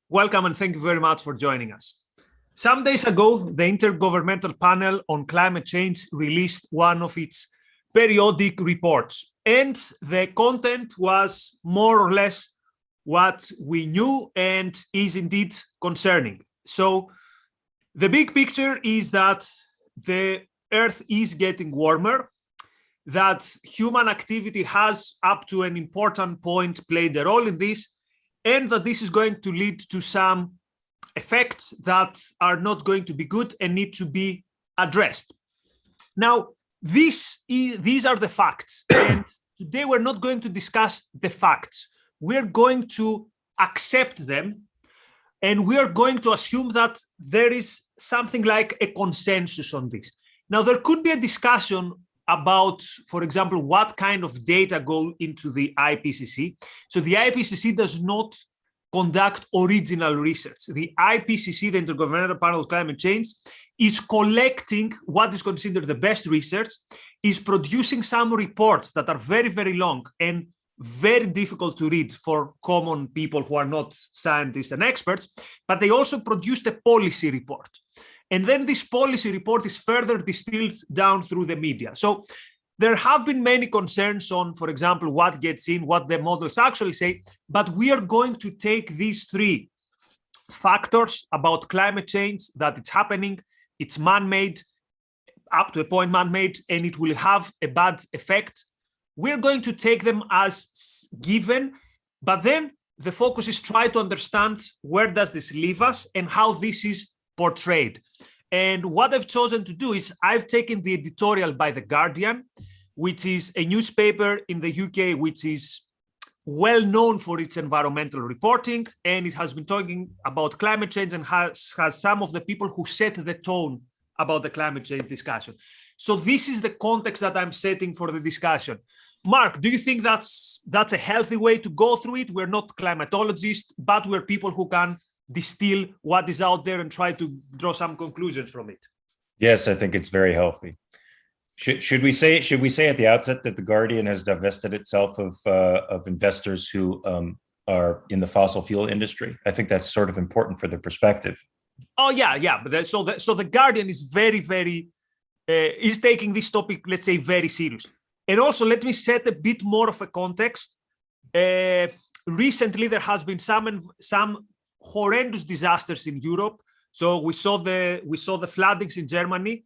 Welcome and thank you very much for joining us. Some days ago, the Intergovernmental Panel on Climate Change released one of its periodic reports, and the content was more or less what we knew and is indeed concerning. So the big picture is that the Earth is getting warmer, that human activity has up to an important point played a role in this, and that this is going to lead to some effects that are not going to be good and need to be addressed. Now, these are the facts, and today we're not going to discuss the facts. We're going to accept them, and we are going to assume that there is something like a consensus on this. Now, there could be a discussion about, for example, what kind of data go into the Ipcc. So the Ipcc does not conduct original research. The Ipcc, the Intergovernmental Panel on Climate Change, is collecting what is considered the best research, is producing some reports that are very, very long and very difficult to read for common people who are not scientists and experts, but they also produced a policy report. And then this policy report is further distilled down through the media. So there have been many concerns on, for example, what gets in, what the models actually say, but we are going to take these three factors about climate change, that it's happening, it's man-made, up to a point man-made, and it will have a bad effect. We're going to take them as given, but then the focus is try to understand where does this leave us and how this is portrayed. And what I've chosen to do is I've taken the editorial by The Guardian, which is a newspaper in the UK, which is well known for its environmental reporting, and it has been talking about climate change and has some of the people who set the tone about the climate change discussion. So this is the context that I'm setting for the discussion. Mark, do you think that's a healthy way to go through it? We're not climatologists, but we're people who can distill what is out there and try to draw some conclusions from it. Yes, I think it's very healthy. Should we say at the outset that The Guardian has divested itself of investors who are in the fossil fuel industry? I think that's sort of important for the perspective. Oh yeah. But so the Guardian is very is taking this topic, let's say, very serious. And also, let me set a bit more of a context. Recently, there has been some horrendous disasters in Europe. So we saw the floodings in Germany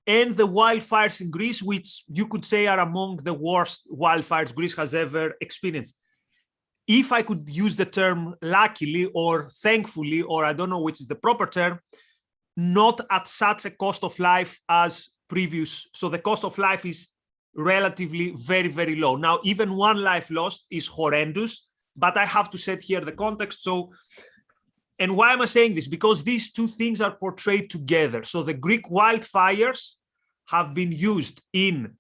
and the wildfires in Greece, which you could say are among the worst wildfires Greece has ever experienced. If I could use the term luckily or thankfully, or I don't know which is the proper term, not at such a cost of life as previous. So the cost of life is relatively very low. Now, even one life lost is horrendous, but I have to set here the context. So, and why am I saying this? Because these two things are portrayed together. So the Greek wildfires have been used in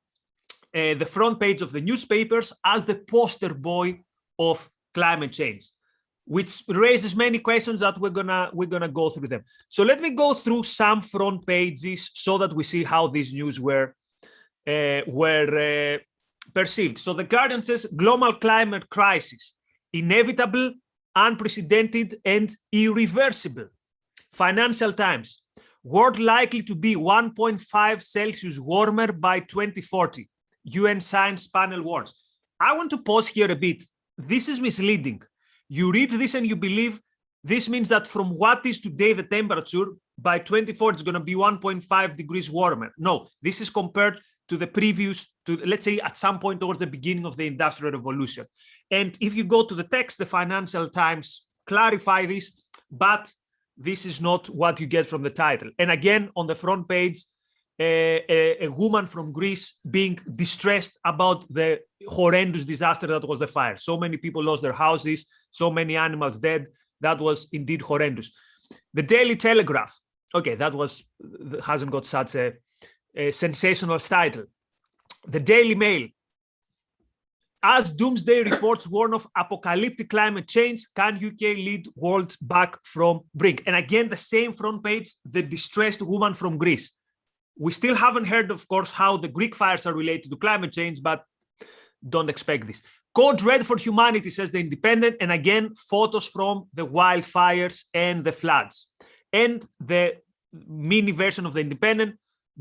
the front page of the newspapers as the poster boy of climate change, which raises many questions that we're gonna go through them. So let me go through some front pages so that we see how these news were perceived. So the Guardian says global climate crisis, inevitable, unprecedented and irreversible. Financial Times, world likely to be 1.5 Celsius warmer by 2040. UN Science Panel warns. I want to pause here a bit. This is misleading. You read this and you believe this means that from what is today the temperature, by 2040 it's going to be 1.5 degrees warmer. No, this is compared to the previous, let's say at some point towards the beginning of the Industrial Revolution. And if you go to the text, the Financial Times clarify this, but this is not what you get from the title. And again, on the front page, a woman from Greece being distressed about the horrendous disaster that was the fire. So many people lost their houses, so many animals dead. That was indeed horrendous. The Daily Telegraph, okay, hasn't got such a sensational title. The Daily Mail, as doomsday reports warn of apocalyptic climate change, can UK lead world back from brink? And again, the same front page, the distressed woman from Greece. We still haven't heard, of course, how the Greek fires are related to climate change, but don't expect this. Code red for humanity, says the Independent, and again, photos from the wildfires and the floods. And the mini version of the Independent,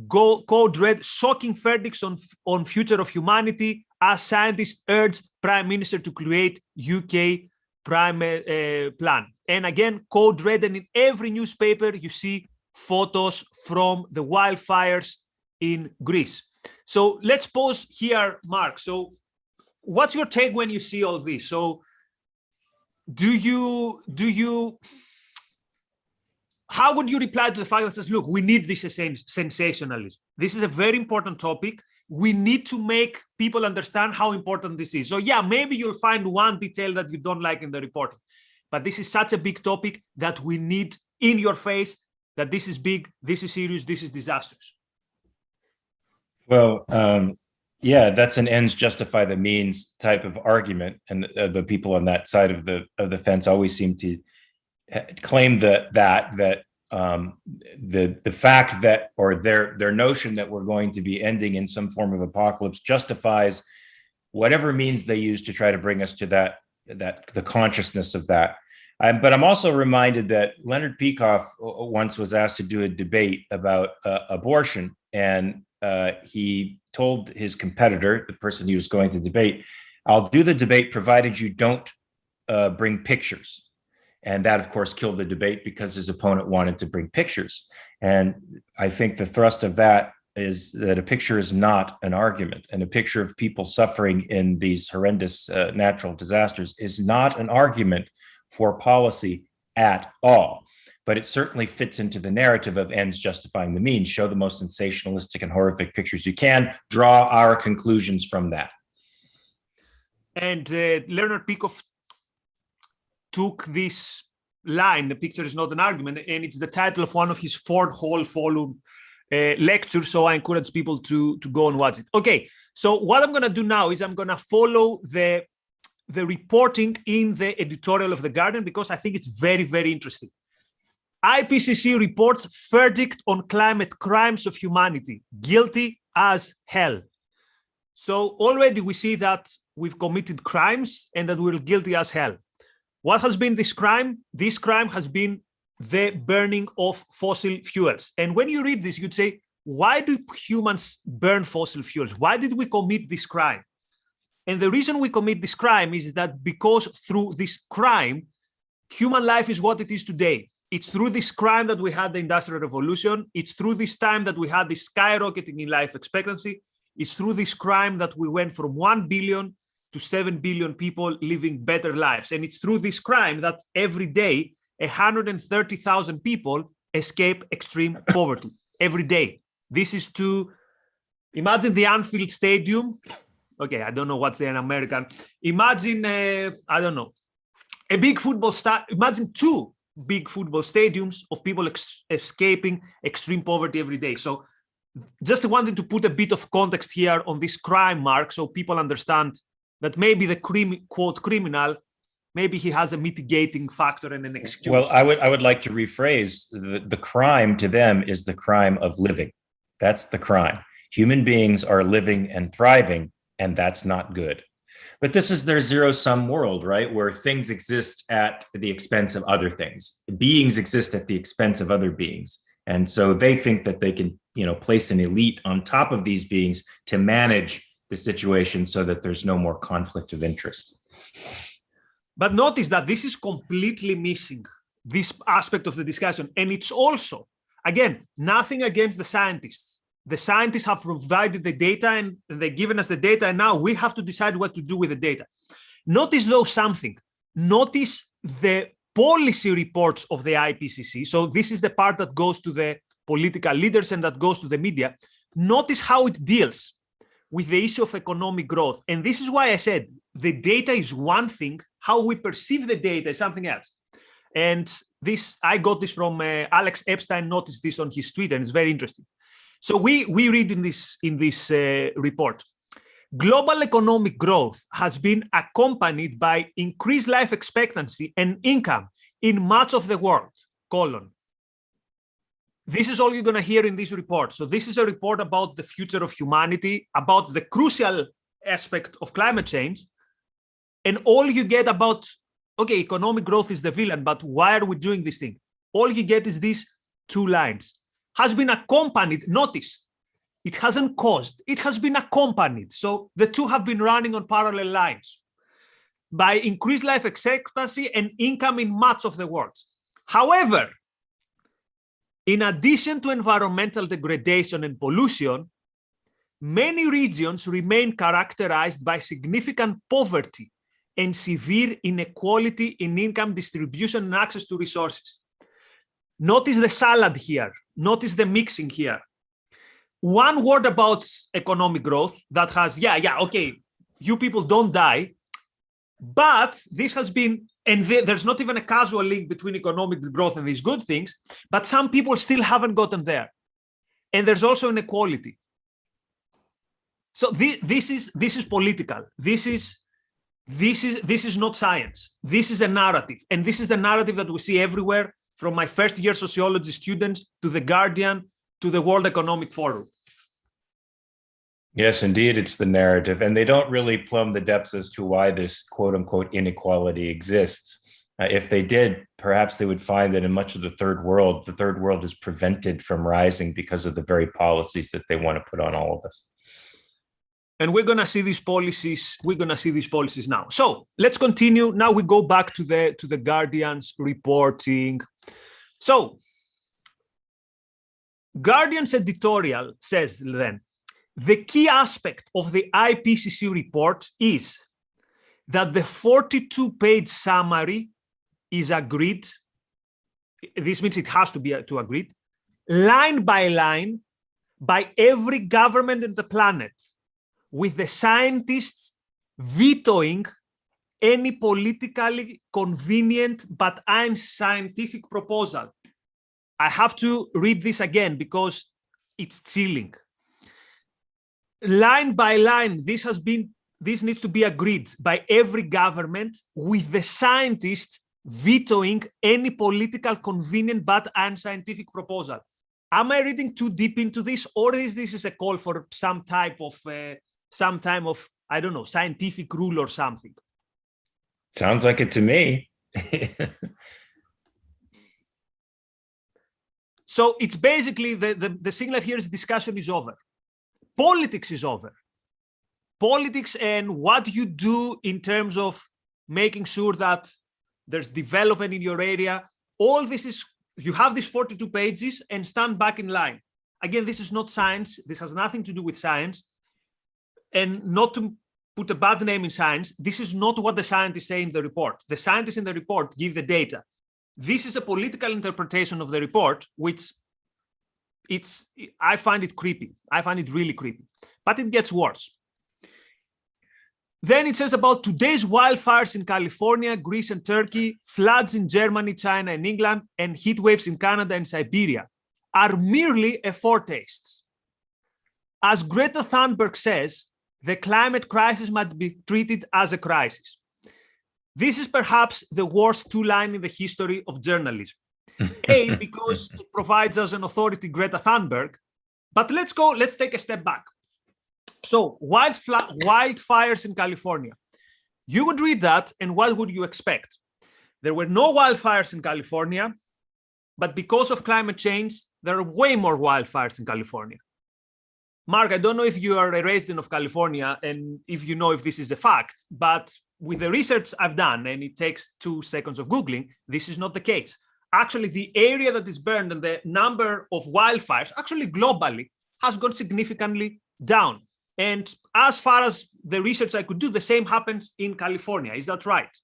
code red, shocking verdicts on future of humanity as scientists urge Prime Minister to create UK plan. And again, code red, and in every newspaper you see photos from the wildfires in Greece. So let's pause here, Mark. So what's your take when you see all this? So how would you reply to the fact that says, look, we need this sensationalism? This is a very important topic. We need to make people understand how important this is. So yeah, maybe you'll find one detail that you don't like in the reporting, but this is such a big topic that we need in your face that this is big, this is serious, this is disastrous. Well, yeah, that's an ends justify the means type of argument, and the people on that side of the fence always seem to claim the fact that, or their notion that we're going to be ending in some form of apocalypse justifies whatever means they use to try to bring us to the consciousness of that. But I'm also reminded that Leonard Peikoff once was asked to do a debate about abortion, and he told his competitor, the person he was going to debate, "I'll do the debate provided you don't bring pictures." And that, of course, killed the debate because his opponent wanted to bring pictures. And I think the thrust of that is that a picture is not an argument, and a picture of people suffering in these horrendous natural disasters is not an argument for policy at all. But it certainly fits into the narrative of ends justifying the means. Show the most sensationalistic and horrific pictures you can, draw our conclusions from that. And Leonard Peikoff took this line, "the picture is not an argument," and it's the title of one of his 4 whole volume lectures. So I encourage people to go and watch it. Okay, so what I'm going to do now is I'm going to follow the reporting in the editorial of The Guardian, because I think it's very, very interesting. Ipcc reports verdict on climate crimes of humanity, guilty as hell. So already we see that we've committed crimes and that we're guilty as hell. What has been this crime? This crime has been the burning of fossil fuels. And when you read this, you'd say, why do humans burn fossil fuels? Why did we commit this crime? And the reason we commit this crime is that because through this crime, human life is what it is today. It's through this crime that we had the Industrial Revolution. It's through this time that we had this skyrocketing in life expectancy. It's through this crime that we went from 1 billion to 7 billion people living better lives. And it's through this crime that every day, 130,000 people escape extreme poverty. Every day. This is to imagine the Anfield Stadium. Okay, I don't know what's there in American. Imagine, I don't know, a big football imagine 2 big football stadiums of people escaping extreme poverty every day. So just wanted to put a bit of context here on this crime, Mark, so people understand that maybe the quote criminal, maybe he has a mitigating factor and an excuse. Well, I would like to rephrase the crime to them is the crime of living. That's the crime. Human beings are living and thriving, and that's not good. But this is their zero-sum world, right? Where things exist at the expense of other things. Beings exist at the expense of other beings. And so they think that they can, place an elite on top of these beings to manage the situation so that there's no more conflict of interest. But notice that this is completely missing, this aspect of the discussion. And it's also, again, nothing against the scientists. The scientists have provided the data and they've given us the data, and now we have to decide what to do with the data. Notice though something. Notice the policy reports of the Ipcc. So this is the part that goes to the political leaders and that goes to the media. Notice how it deals with the issue of economic growth. And this is why I said the data is one thing, how we perceive the data is something else. And this, I got this from Alex Epstein, noticed this on his Twitter, and it's very interesting. So we read in this report, global economic growth has been accompanied by increased life expectancy and income in much of the world, This is all you're going to hear in this report. So this is a report about the future of humanity, about the crucial aspect of climate change. And all you get about, okay, economic growth is the villain, but why are we doing this thing? All you get is these two lines. Has been accompanied, notice, it hasn't caused, it has been accompanied. So the two have been running on parallel lines by increased life expectancy and income in much of the world. However, in addition to environmental degradation and pollution, many regions remain characterized by significant poverty and severe inequality in income distribution and access to resources. Notice the salad here. Notice the mixing here. One word about economic growth that has, okay, you people don't die, but this has been, and there's not even a causal link between economic growth and these good things, but some people still haven't gotten there. And there's also inequality. So this is political. This is not science. This is a narrative. And this is the narrative that we see everywhere, from my first year sociology students to The Guardian to the World Economic Forum. Yes, indeed, it's the narrative. And they don't really plumb the depths as to why this quote unquote inequality exists. If they did, perhaps they would find that in much of the third world is prevented from rising because of the very policies that they want to put on all of us. And we're going to see these policies. We're going to see these policies now. So let's continue. Now we go back to the Guardian's reporting. So Guardian's editorial says then, the key aspect of the Ipcc report is that the 42-page summary is agreed. This means it has to be agreed, line by line, by every government on the planet, with the scientists vetoing any politically convenient but unscientific proposal. I have to read this again because it's chilling. Line by line, this needs to be agreed by every government, with the scientists vetoing any political convenient but unscientific proposal. Am I reading too deep into this, or is this a call for some type of I don't know, scientific rule or something? Sounds like it to me. So it's basically the signal here is discussion is over. Politics is over. Politics and what you do in terms of making sure that there's development in your area. All this is, you have these 42 pages and stand back in line. Again, this is not science. This has nothing to do with science. And not to put a bad name in science, this is not what the scientists say in the report. The scientists in the report give the data. This is a political interpretation of the report, which I find it creepy. I find it really creepy. But it gets worse. Then it says about today's wildfires in California, Greece and Turkey, floods in Germany, China and England, and heat waves in Canada and Siberia are merely a foretaste. As Greta Thunberg says, the climate crisis must be treated as a crisis. This is perhaps the worst two-line in the history of journalism. A, because it provides us an authority, Greta Thunberg. But let's take a step back. So wildfires in California. You would read that, and what would you expect? There were no wildfires in California, but because of climate change, there are way more wildfires in California. Mark, I don't know if you are a resident of California and if you know if this is a fact, but with the research I've done, and it takes 2 seconds of Googling, this is not the case. Actually, the area that is burned and the number of wildfires, actually globally, has gone significantly down. And as far as the research I could do, the same happens in California. Is that right?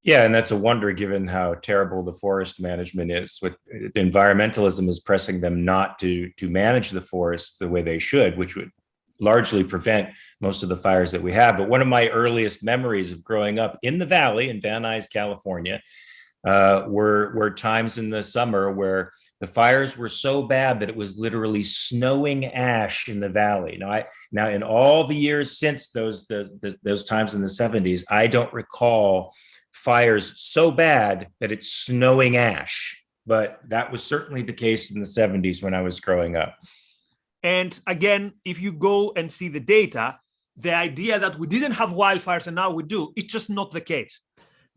Yeah, and that's a wonder given how terrible the forest management is. With environmentalism is pressing them not to manage the forests the way they should, which would largely prevent most of the fires that we have. But one of my earliest memories of growing up in the valley in Van Nuys, California, were times in the summer where the fires were so bad that it was literally snowing ash in the valley. Now in all the years since those times in the 70s, I don't recall fires so bad that it's snowing ash, but that was certainly the case in the 70s when I was growing up. And again, if you go and see the data, the idea that we didn't have wildfires and now we do, it's just not the case.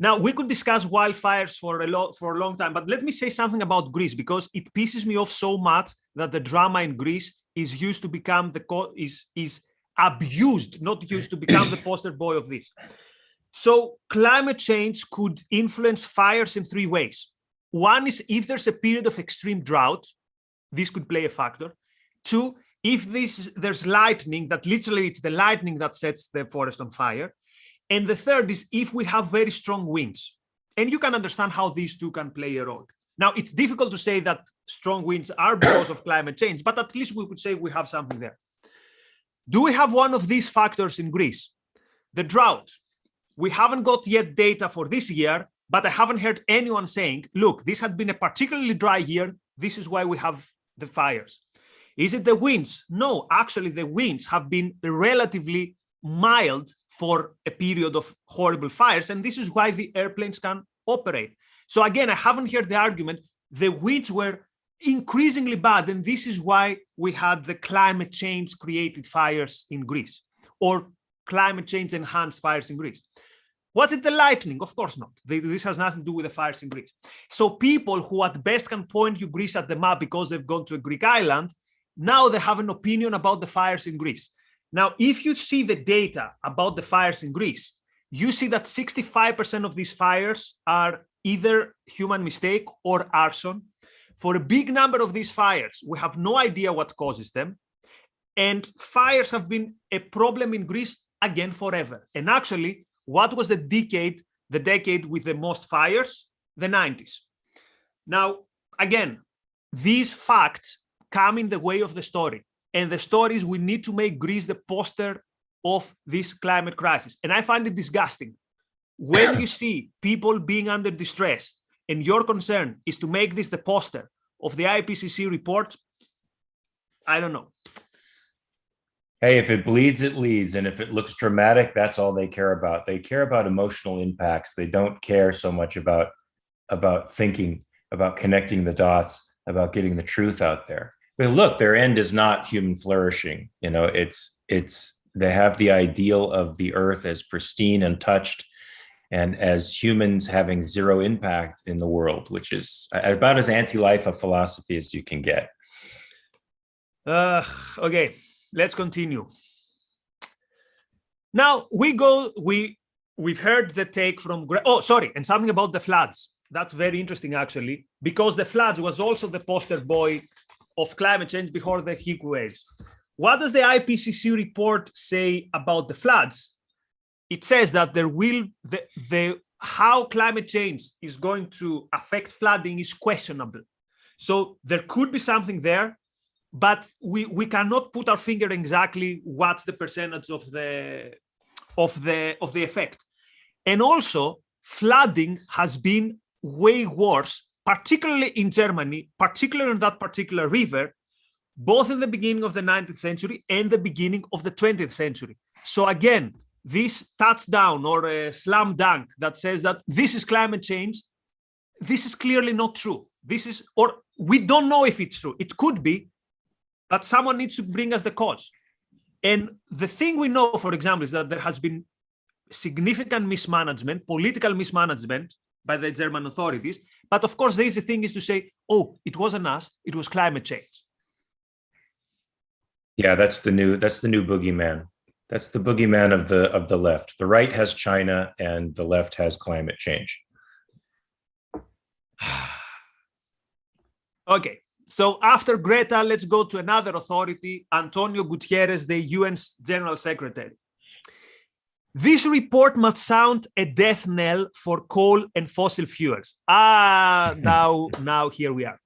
Now, we could discuss wildfires for a long time, but let me say something about Greece, because it pisses me off so much that the drama in Greece is used to become is abused, not used to become the poster boy of this. So climate change could influence fires in three ways. One is if there's a period of extreme drought, this could play a factor. Two, if there's lightning, that literally it's the lightning that sets the forest on fire. And the third is if we have very strong winds. And you can understand how these two can play a role. Now, it's difficult to say that strong winds are because of climate change, but at least we could say we have something there. Do we have one of these factors in Greece? The drought. We haven't got yet data for this year, but I haven't heard anyone saying, look, this had been a particularly dry year. This is why we have the fires. Is it the winds? No, actually, the winds have been relatively mild for a period of horrible fires, and this is why the airplanes can operate. So again, I haven't heard the argument the winds were increasingly bad, and this is why we had the climate change created fires in Greece, or climate change enhanced fires in Greece. Was it the lightning? Of course not. This has nothing to do with the fires in Greece. So people who at best can point you Greece at the map because they've gone to a Greek island, now they have an opinion about the fires in Greece. Now, if you see the data about the fires in Greece, you see that 65% of these fires are either human mistake or arson. For a big number of these fires, we have no idea what causes them. And fires have been a problem in Greece again forever. And actually, what was the decade with the most fires? The 90s. Now, again, these facts come in the way of the story. And the story is we need to make Greece the poster of this climate crisis. And I find it disgusting. When you see people being under distress and your concern is to make this the poster of the Ipcc report, I don't know. Hey, if it bleeds, it leads. And if it looks dramatic, that's all they care about. They care about emotional impacts. They don't care so much about thinking, about connecting the dots, about getting the truth out there. But look, their end is not human flourishing. You know, they have the ideal of the earth as pristine, untouched, and as humans having zero impact in the world, which is about as anti-life a philosophy as you can get. Okay, let's continue. Now we've heard the take from, and something about the floods. That's very interesting, actually, because the floods was also the poster boy of climate change before the heat waves. What does the Ipcc report say about the floods? It says that how climate change is going to affect flooding is questionable. So there could be something there, but we cannot put our finger exactly what's the percentage of the effect. And also, flooding has been way worse, particularly in Germany, particularly in that particular river, both in the beginning of the 19th century and the beginning of the 20th century. So again, this touchdown or a slam dunk that says that this is climate change, this is clearly not true. Or we don't know if it's true. It could be, but someone needs to bring us the cause. And the thing we know, for example, is that there has been significant mismanagement, political mismanagement by the German authorities. But of course, the easy thing is to say, oh, it wasn't us, it was climate change. Yeah, that's the new boogeyman. That's the boogeyman of the left. The right has China and the left has climate change. Okay, so after Greta, let's go to another authority, Antonio Guterres, the UN's General Secretary. This report must sound a death knell for coal and fossil fuels. Now here we are.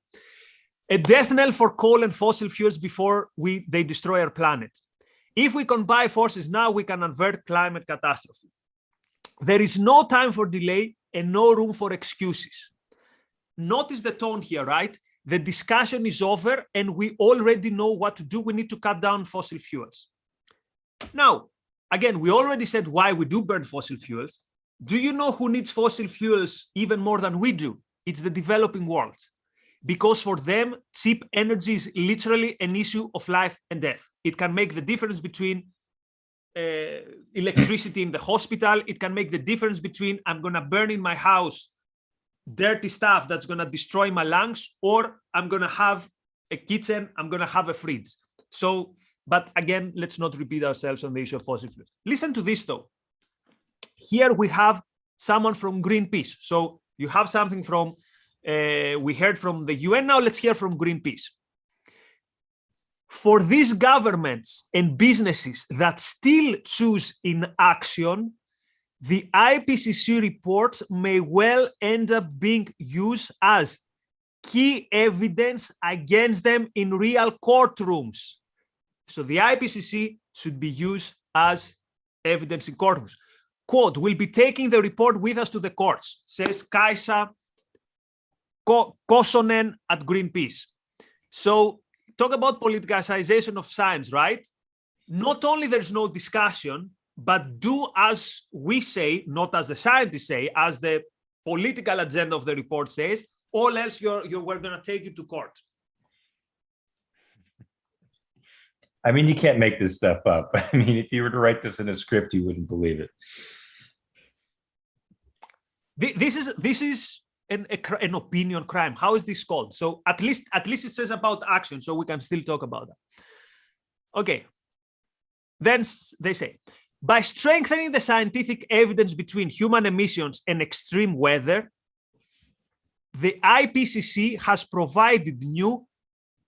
A death knell for coal and fossil fuels before they destroy our planet. If we combine forces now, we can avert climate catastrophe. There is no time for delay and no room for excuses. Notice the tone here, right? The discussion is over and we already know what to do. We need to cut down fossil fuels. Now, again, we already said why we do burn fossil fuels. Do you know who needs fossil fuels even more than we do? It's the developing world. Because for them, cheap energy is literally an issue of life and death. It can make the difference between electricity in the hospital. It can make the difference between I'm going to burn in my house dirty stuff that's going to destroy my lungs, or I'm going to have a kitchen, I'm going to have a fridge. So, but again, let's not repeat ourselves on the issue of fossil fuels. Listen to this though. Here we have someone from Greenpeace. So you have something from, we heard from the UN, now let's hear from Greenpeace. For these governments and businesses that still choose inaction, the Ipcc report may well end up being used as key evidence against them in real courtrooms. So the Ipcc should be used as evidence in courtrooms. Quote, we'll be taking the report with us to the courts, says Kaisa Kosonen at Greenpeace. So talk about politicization of science, right? Not only there's no discussion, but do as we say, not as the scientists say, as the political agenda of the report says, or else we're going to take you to court. I mean, you can't make this stuff up. I mean, if you were to write this in a script, you wouldn't believe it. This is an opinion crime. How is this called? So at least it says about action, so we can still talk about that. Okay. Then they say, by strengthening the scientific evidence between human emissions and extreme weather, the Ipcc has provided new,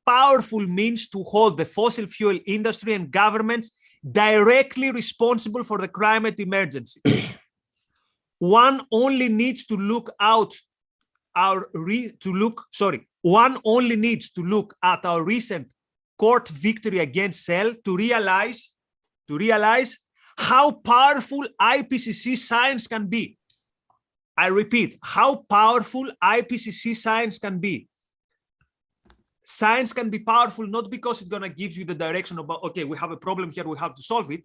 powerful means to hold the fossil fuel industry and governments directly responsible for the climate emergency. One only needs to look one only needs to look at our recent court victory against Shell to realize how powerful Ipcc science can be. I repeat, how powerful Ipcc science can be. Science can be powerful not because it's going to give you the direction about, okay, we have a problem here, we have to solve it.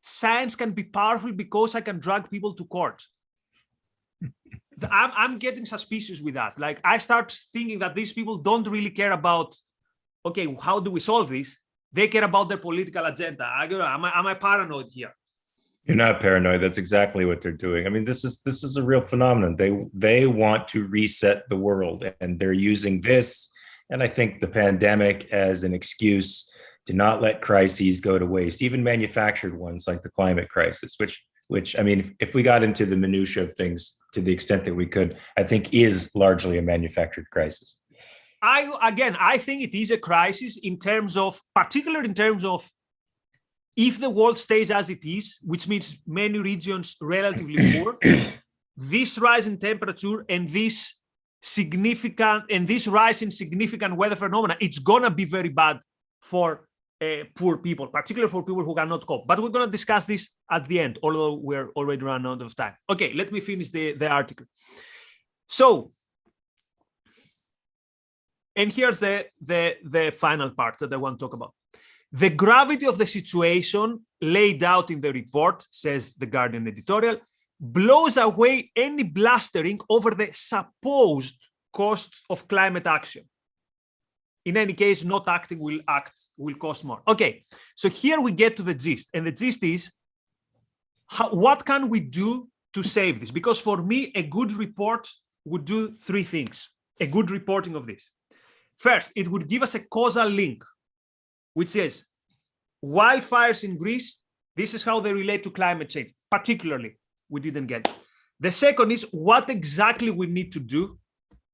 Science can be powerful because I can drag people to court. I'm getting suspicious with that. Like, I start thinking that these people don't really care about, okay, how do we solve this? They care about their political agenda. Am I paranoid here? You're not paranoid. That's exactly what they're doing. I mean, this is a real phenomenon. They want to reset the world, and they're using this, and I think the pandemic, as an excuse to not let crises go to waste, even manufactured ones like the climate crisis, which I mean, if we got into the minutia of things to the extent that we could, I think is largely a manufactured crisis. I think it is a crisis particularly in terms of if the world stays as it is, which means many regions relatively poor, this rise in temperature and this rise in significant weather phenomena, it's gonna be very bad for poor people, particularly for people who cannot cope. But we're gonna discuss this at the end, although we're already running out of time. Okay, let me finish the article. So, and here's the final part that I want to talk about. The gravity of the situation laid out in the report, says the Guardian editorial, blows away any blustering over the supposed costs of climate action. In any case, not acting will cost more. Okay, so here we get to the gist. And the gist is, what can we do to save this? Because for me, a good report would do three things. A good reporting of this. First, it would give us a causal link, which says wildfires in Greece, this is how they relate to climate change. Particularly, we didn't get it. The second is what exactly we need to do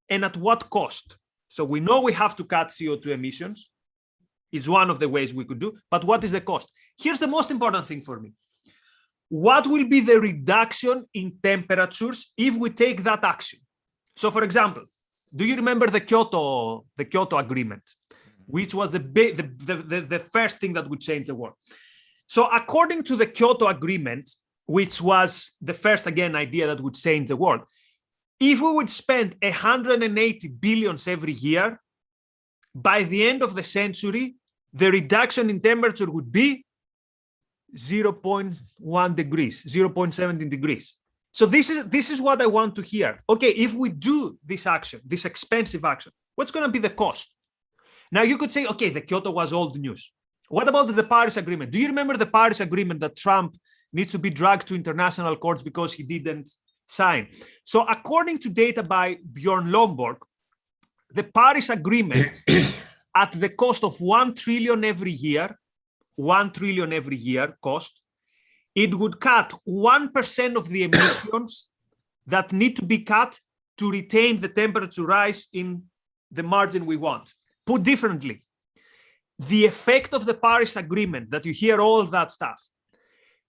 and at what cost. So we know we have to cut CO2 emissions. It's one of the ways we could do, but what is the cost? Here's the most important thing for me. What will be the reduction in temperatures if we take that action? So for example, do you remember the Kyoto Agreement, which was the first thing that would change the world? So according to the Kyoto Agreement, which was the first, again, idea that would change the world, if we would spend 180 billions every year, by the end of the century, the reduction in temperature would be 0.1 degrees, 0.17 degrees. So this is what I want to hear. Okay, if we do this action, this expensive action, what's going to be the cost? Now you could say, okay, the Kyoto was old news. What about the Paris Agreement? Do you remember the Paris Agreement that Trump needs to be dragged to international courts because he didn't sign? So according to data by Bjorn Lomborg, the Paris Agreement at the cost of 1 trillion every year, 1 trillion every year cost, it would cut 1% of the emissions that need to be cut to retain the temperature rise in the margin we want. Put differently, the effect of the Paris Agreement, that you hear all that stuff,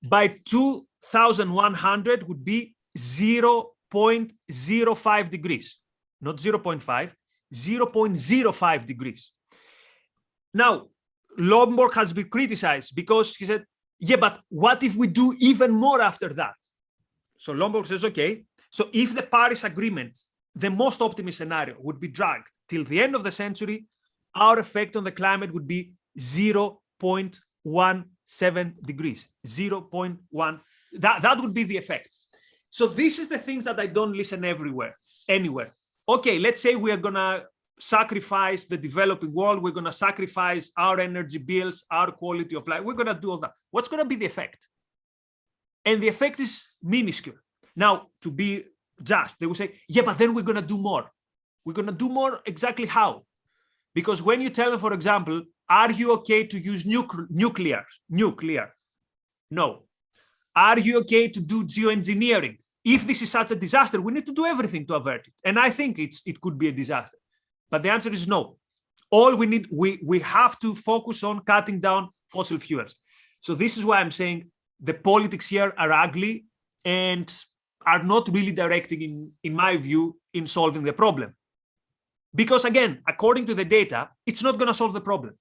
by 2100 would be 0.05 degrees, not 0.5, 0.05 degrees. Now, Lomborg has been criticized because he said, yeah, but what if we do even more after that? So Lomborg says, okay, so if the Paris Agreement, the most optimist scenario, would be dragged till the end of the century, our effect on the climate would be 0.17 degrees, 0.1. That would be the effect. So this is the things that I don't listen anywhere. Okay, let's say we are going to sacrifice the developing world. We're going to sacrifice our energy bills, our quality of life. We're going to do all that. What's going to be the effect? And the effect is minuscule. Now, to be just, they will say, yeah, but then we're going to do more. We're going to do more exactly how? Because when you tell them, for example, are you okay to use nuclear? No. Are you okay to do geoengineering? If this is such a disaster, we need to do everything to avert it. And I think it could be a disaster. But the answer is no. All we need, we have to focus on cutting down fossil fuels. So this is why I'm saying the politics here are ugly and are not really directing, in my view, in solving the problem. Because again, according to the data, it's not going to solve the problem.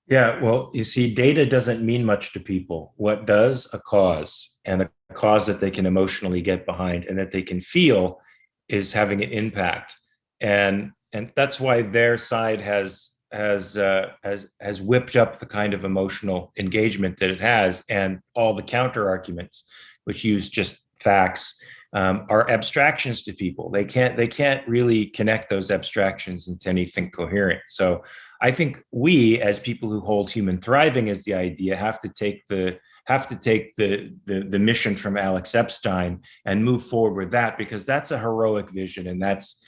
Yeah, well, you see, data doesn't mean much to people. What does? A cause, and a cause that they can emotionally get behind and that they can feel is having an impact. And that's why their side has whipped up the kind of emotional engagement that it has, and all the counter arguments, which use just facts, are abstractions to people. They can't really connect those abstractions into anything coherent. So I think we, as people who hold human thriving as the idea, have to take the mission from Alex Epstein and move forward with that, because that's a heroic vision, and that's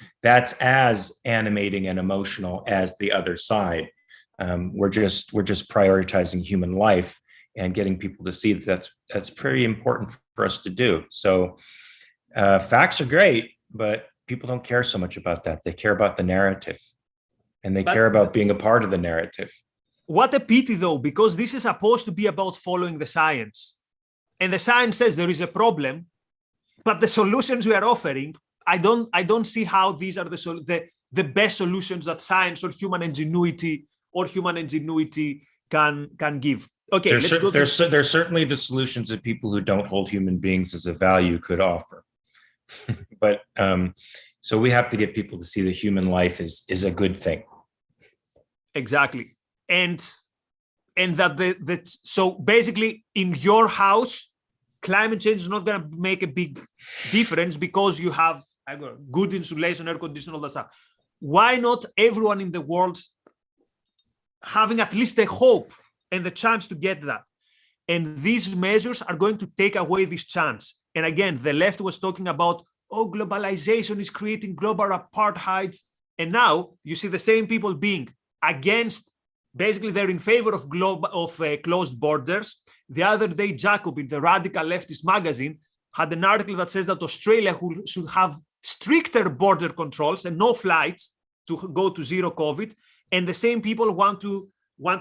as animating and emotional as the other side. We're just prioritizing human life and getting people to see that that's pretty important for us to do. So facts are great, but people don't care so much about that. They care about the narrative, and they care about being a part of the narrative. What a pity, though, because this is supposed to be about following the science. And the science says there is a problem, but the solutions we are offering, I don't see how these are the best solutions that science or human ingenuity can give. Okay, there's certainly the solutions that people who don't hold human beings as a value could offer. But so we have to get people to see that human life is a good thing. Exactly. And that so basically in your house, climate change is not going to make a big difference because you have good insulation, air conditioning, all that stuff. Why not everyone in the world having at least the hope and the chance to get that? And these measures are going to take away this chance. And again, the left was talking about, oh, globalization is creating global apartheid. And now you see the same people being against. Basically, they're in favor of closed borders. The other day, Jacob, in the radical leftist magazine, had an article that says that Australia should have stricter border controls and no flights to go to zero COVID. And the same people want to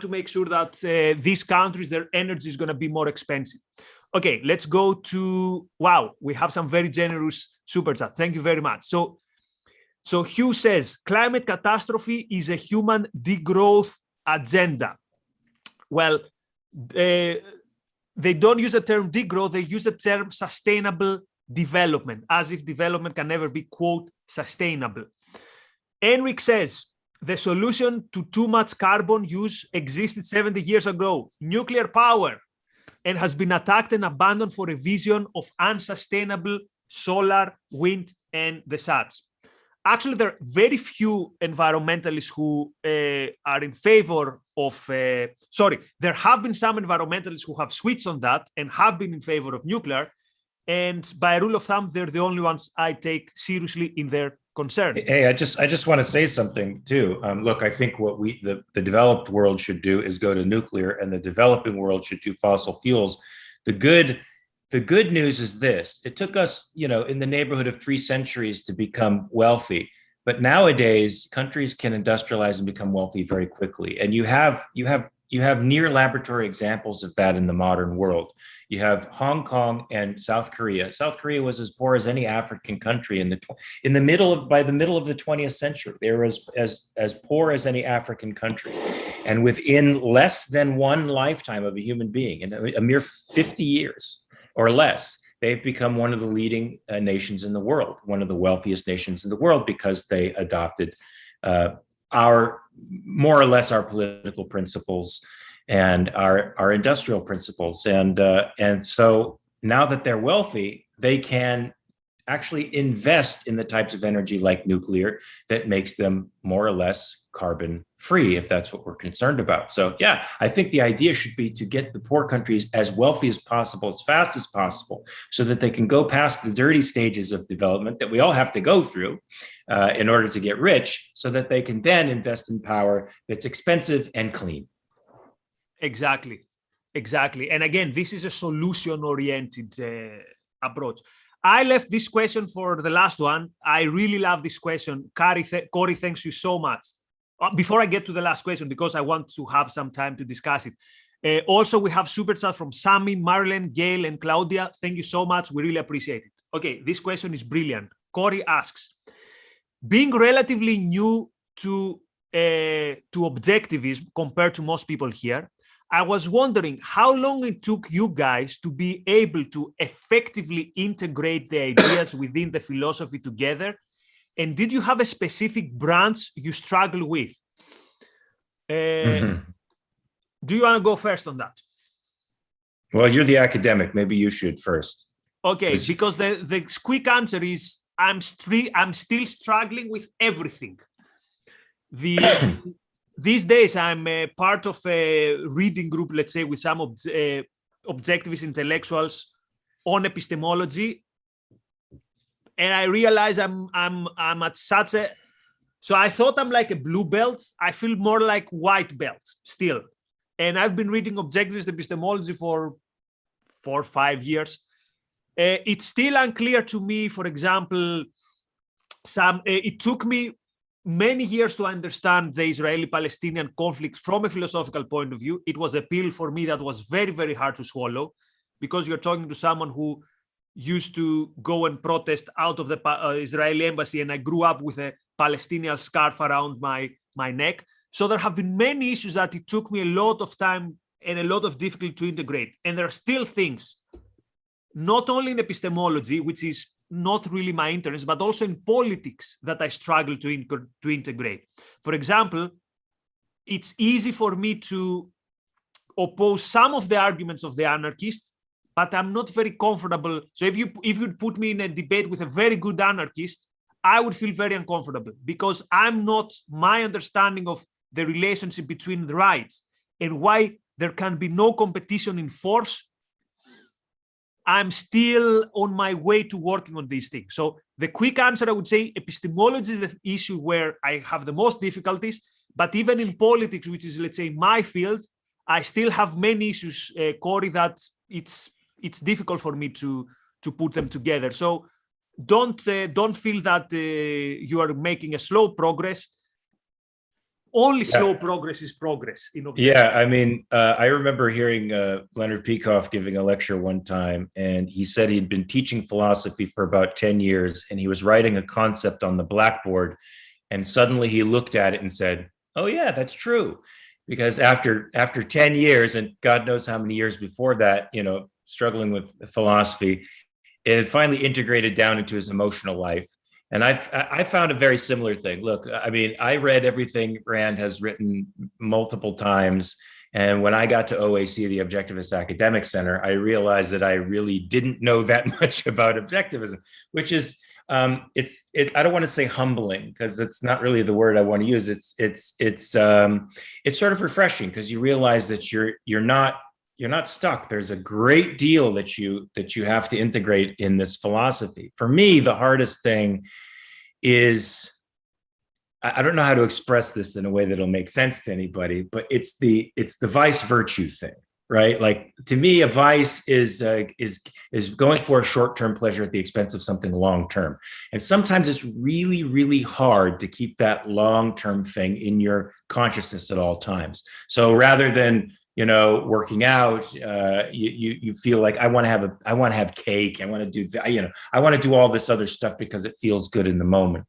make sure that these countries, their energy is going to be more expensive. Okay, let's go to, wow, we have some very generous super chat. Thank you very much. So Hugh says, climate catastrophe is a human degrowth agenda. Well, they don't use the term degrowth, they use the term sustainable development, as if development can never be, quote, sustainable. Enric says, the solution to too much carbon use existed 70 years ago, nuclear power, and has been attacked and abandoned for a vision of unsustainable solar, wind, and the such. actually, there are very few environmentalists who are in favor of, there have been some environmentalists who have switched on that and have been in favor of nuclear. And by rule of thumb, they're the only ones I take seriously in their concern. Hey, I just want to say something too. Look, I think what the developed world should do is go to nuclear, and the developing world should do fossil fuels. The good news is this: it took us, in the neighborhood of 3 centuries to become wealthy, but nowadays countries can industrialize and become wealthy very quickly. And you have near laboratory examples of that in the modern world. You have Hong Kong and South Korea. South Korea was as poor as any African country by the middle of the 20th century. They were as poor as any African country. And within less than one lifetime of a human being, in a mere 50 years or less, they've become one of the leading nations in the world, one of the wealthiest nations in the world, because they adopted more or less our political principles and our industrial principles. And so now that they're wealthy, they can actually invest in the types of energy like nuclear that makes them more or less carbon free, if that's what we're concerned about. So yeah, I think the idea should be to get the poor countries as wealthy as possible, as fast as possible, so that they can go past the dirty stages of development that we all have to go through in order to get rich, so that they can then invest in power that's expensive and clean. Exactly. And again, this is a solution-oriented approach. I left this question for the last one. I really love this question. Corey, thanks you so much. Before I get to the last question, because I want to have some time to discuss it. Also, we have super chat from Sammy, Marilyn, Gail, and Claudia. Thank you so much. We really appreciate it. Okay, this question is brilliant. Corey asks, being relatively new to objectivism compared to most people here, I was wondering how long it took you guys to be able to effectively integrate the ideas within the philosophy together. And did you have a specific branch you struggle with? Do you want to go first on that? Well, you're the academic. Maybe you should first. Okay, because the quick answer is I'm still struggling with everything. These days, I'm a part of a reading group, let's say, with some objectivist intellectuals on epistemology, and I realize I'm at such a. So I thought I'm like a blue belt. I feel more like white belt still, and I've been reading objectivist epistemology for 4 or 5 years. It's still unclear to me. For example, it took me many years to understand the Israeli-Palestinian conflict from a philosophical point of view. It was a pill for me that was very, very hard to swallow, because you're talking to someone who used to go and protest out of the Israeli embassy, and I grew up with a Palestinian scarf around my neck. So there have been many issues that it took me a lot of time and a lot of difficulty to integrate. And there are still things, not only in epistemology, which is not really my interest, but also in politics, that I struggle to integrate. For example, it's easy for me to oppose some of the arguments of the anarchists, but I'm not very comfortable. So if you'd put me in a debate with a very good anarchist, I would feel very uncomfortable, because my understanding of the relationship between the rights and why there can be no competition in force, I'm still on my way to working on these things. So the quick answer, I would say, epistemology is the issue where I have the most difficulties. But even in politics, which is, let's say, my field, I still have many issues, Corey, that it's difficult for me to put them together. So don't feel that you are making a slow progress. Only slow progress is progress. Yeah, I mean, I remember hearing Leonard Peikoff giving a lecture one time, and he said he'd been teaching philosophy for about 10 years, and he was writing a concept on the blackboard, and suddenly he looked at it and said, oh yeah, that's true. Because after 10 years, and God knows how many years before that, struggling with philosophy, it had finally integrated down into his emotional life. And I found a very similar thing. Look, I mean, I read everything Rand has written multiple times. And when I got to OAC, the Objectivist Academic Center, I realized that I really didn't know that much about objectivism, which is I don't want to say humbling because it's not really the word I want to use. It's sort of refreshing because you realize that you're not stuck. There's a great deal that you have to integrate in this philosophy. For me, the hardest thing is, I don't know how to express this in a way that'll make sense to anybody, but it's the vice virtue thing, right? Like, to me, a vice is going for a short-term pleasure at the expense of something long-term. And sometimes it's really, really hard to keep that long-term thing in your consciousness at all times. So rather than, working out, you feel like I want to have cake. I want to do, I want to do all this other stuff because it feels good in the moment.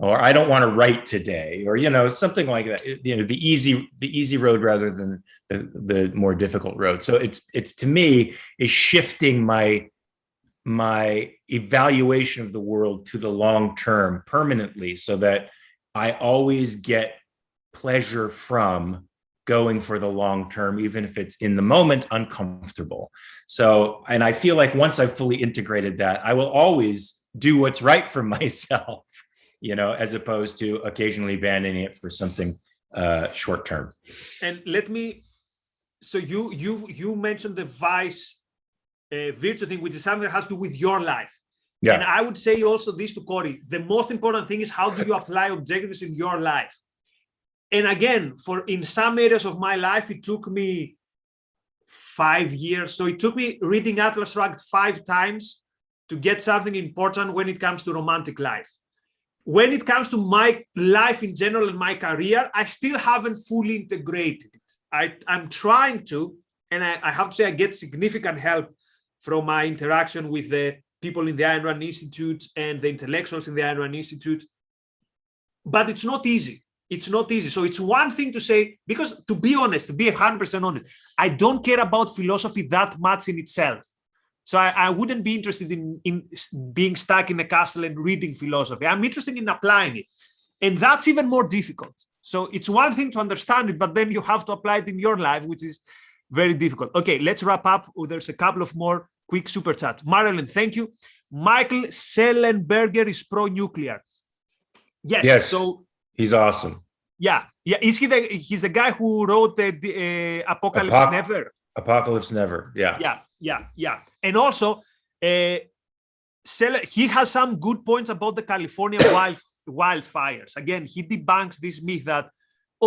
Or I don't want to write today, or something like that. The easy road rather than the more difficult road. So it's to me is shifting my evaluation of the world to the long term permanently, so that I always get pleasure from going for the long term, even if it's in the moment uncomfortable. So, and I feel like once I've fully integrated that, I will always do what's right for myself. As opposed to occasionally abandoning it for something short term. And so you mentioned the vice virtue thing, which is something that has to do with your life. Yeah. And I would say also this to Corey, the most important thing is how do you apply objectives in your life? And again, in some areas of my life, it took me 5 years. So it took me reading Atlas Shrugged 5 times to get something important when it comes to romantic life. When it comes to my life in general and my career, I still haven't fully integrated it. I'm trying to, and I have to say I get significant help from my interaction with the people in the Ayn Rand Institute and the intellectuals in the Ayn Rand Institute. But it's not easy. It's not easy. So it's one thing to say, because to be honest, to be 100% honest, I don't care about philosophy that much in itself. So I wouldn't be interested in being stuck in a castle and reading philosophy. I'm interested in applying it. And that's even more difficult. So it's one thing to understand it, but then you have to apply it in your life, which is very difficult. Okay, let's wrap up. There's a couple of more quick super chats. Marilyn, thank you. Michael Sellenberger is pro-nuclear. Yes. So he's awesome. Yeah. He's the guy who wrote the Apocalypse Never. Apocalypse Never. Yeah. Yeah. And also, he has some good points about the California wildfires. Again, he debunks this myth that,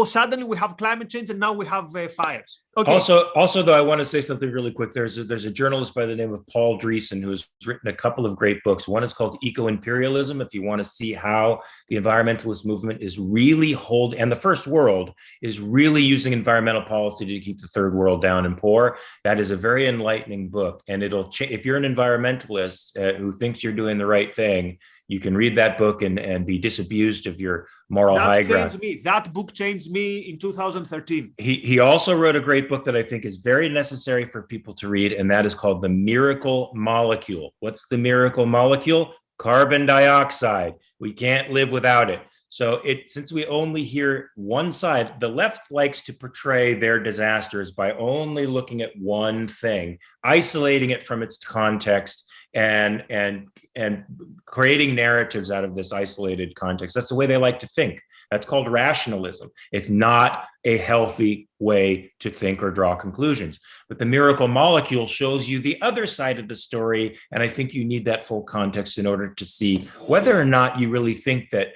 suddenly we have climate change and now we have fires. Okay. Also, though, I want to say something really quick. There's a journalist by the name of Paul Dreesen who has written a couple of great books. One is called Eco-Imperialism, if you want to see how the environmentalist movement is really and the first world is really using environmental policy to keep the third world down and poor. That is a very enlightening book. And if you're an environmentalist who thinks you're doing the right thing, you can read that book and be disabused of your moral high ground. That book changed me in 2013. He also wrote a great book that I think is very necessary for people to read, and that is called The Miracle Molecule. What's the miracle molecule? Carbon dioxide. We can't live without it. So since we only hear one side, the left likes to portray their disasters by only looking at one thing, isolating it from its context, and creating narratives out of this isolated context. That's the way they like to think. That's called rationalism. It's not a healthy way to think or draw conclusions. But the miracle molecule shows you the other side of the story. And I think you need that full context in order to see whether or not you really think that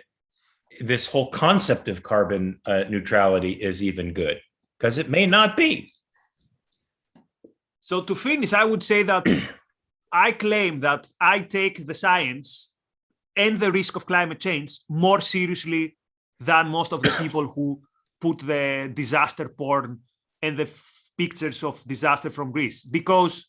this whole concept of carbon neutrality is even good, because it may not be. So to finish, I would say that I claim that I take the science and the risk of climate change more seriously than most of the people who put the disaster porn and the pictures of disaster from Greece. Because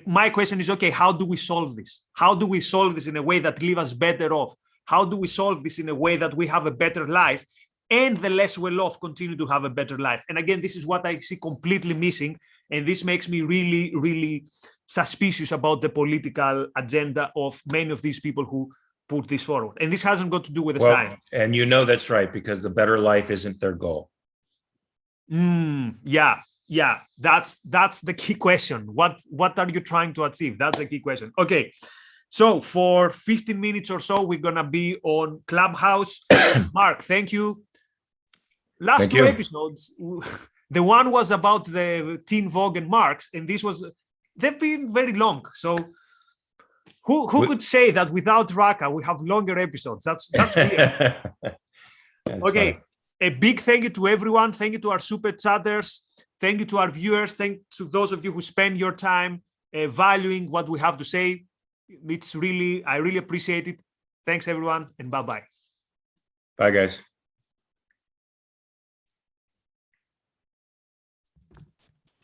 my question is, okay, how do we solve this? How do we solve this in a way that leaves us better off? How do we solve this in a way that we have a better life and the less well-off continue to have a better life? And again, this is what I see completely missing. And this makes me really, really suspicious about the political agenda of many of these people who put this forward. And this hasn't got to do with the science. And that's right, because the better life isn't their goal. Yeah. That's the key question. What are you trying to achieve? That's the key question. Okay. So for 15 minutes or so, we're gonna be on Clubhouse. Mark, thank you. Last Thank two you. episodes, the one was about the Teen Vogue and Marx, and this was, they've been very long. So who could say that without Raka we have longer episodes? That's weird. Okay, funny. A big thank you to everyone. Thank you to our super chatters. Thank you to our viewers. Thank you to those of you who spend your time valuing what we have to say. I really appreciate it. Thanks everyone, and bye-bye. Bye guys.